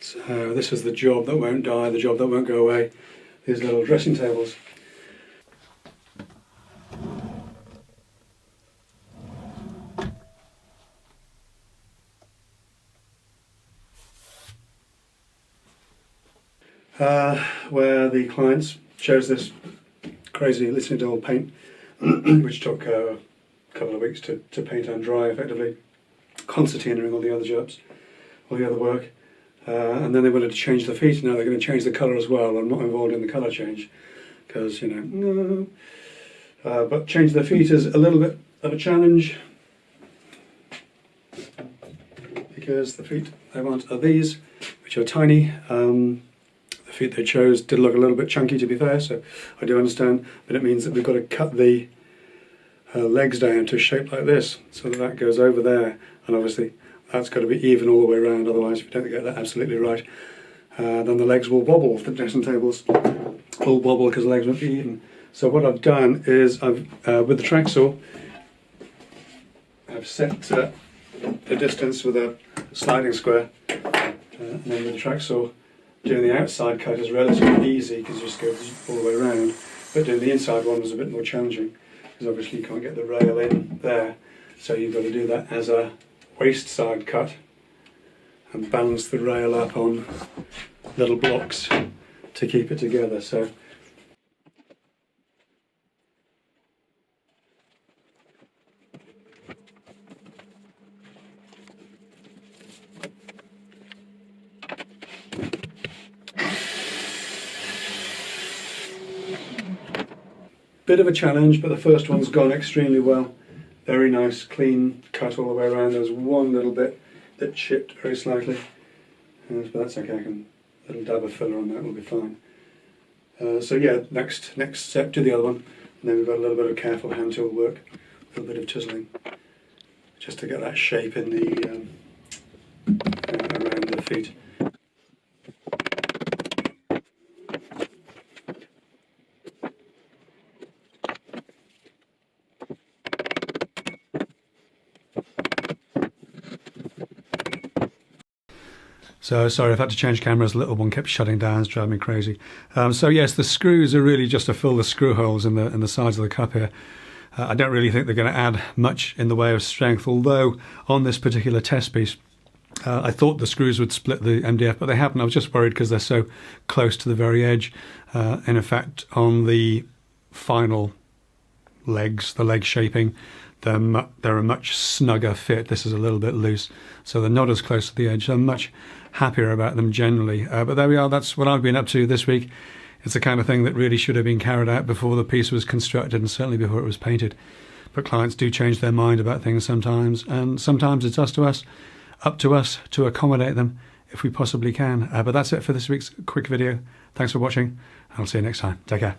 So this is the job that won't die, the job that won't go away. These little dressing tables. Where the clients chose this crazy Lisnadol paint, which took a couple of weeks to paint and dry effectively, concertinaing all the other jobs, all the other work, and then they wanted to change the feet. Now they're going to change the colour as well. I'm not involved in the colour change because, you know, no. But change the feet is a little bit of a challenge because the feet they want are these, which are tiny. The feet they chose did look a little bit chunky, to be fair, so I do understand, but it means that we've got to cut the legs down to a shape like this, so that goes over there, and obviously that's got to be even all the way around, otherwise if you don't get that absolutely right, then the legs will wobble, the dressing tables will wobble because the legs won't be even. So what I've done is I've, with the track saw, I've set the distance with a sliding square, and then with the track saw, doing the outside cut is relatively easy because you just go all the way around, but doing the inside one was a bit more challenging because obviously you can't get the rail in there, so you've got to do that as a waist side cut and balance the rail up on little blocks to keep it together. So bit of a challenge, but the first one's gone extremely well. Very nice, clean cut all the way around. There's one little bit that chipped very slightly, but that's okay. A little dab of filler on that will be fine. So yeah, next step, do the other one, and then we've got a little bit of careful hand tool work, a little bit of chiseling, just to get that shape in the around the feet. So sorry, I've had to change cameras. The little one kept shutting down, it's driving me crazy. So yes, the screws are really just to fill the screw holes in the sides of the cup here. I don't really think they're going to add much in the way of strength, although on this particular test piece, I thought the screws would split the MDF, but they haven't. I was just worried because they're so close to the very edge. And in fact, on the final legs, the leg shaping, they're a much snugger fit. This is a little bit loose, so they're not as close to the edge. I'm much happier about them generally. But there we are, that's what I've been up to this week. It's the kind of thing that really should have been carried out before the piece was constructed and certainly before it was painted. But clients do change their mind about things sometimes, and sometimes it's up to us to accommodate them if we possibly can. But that's it for this week's quick video. Thanks for watching. I'll see you next time. Take care.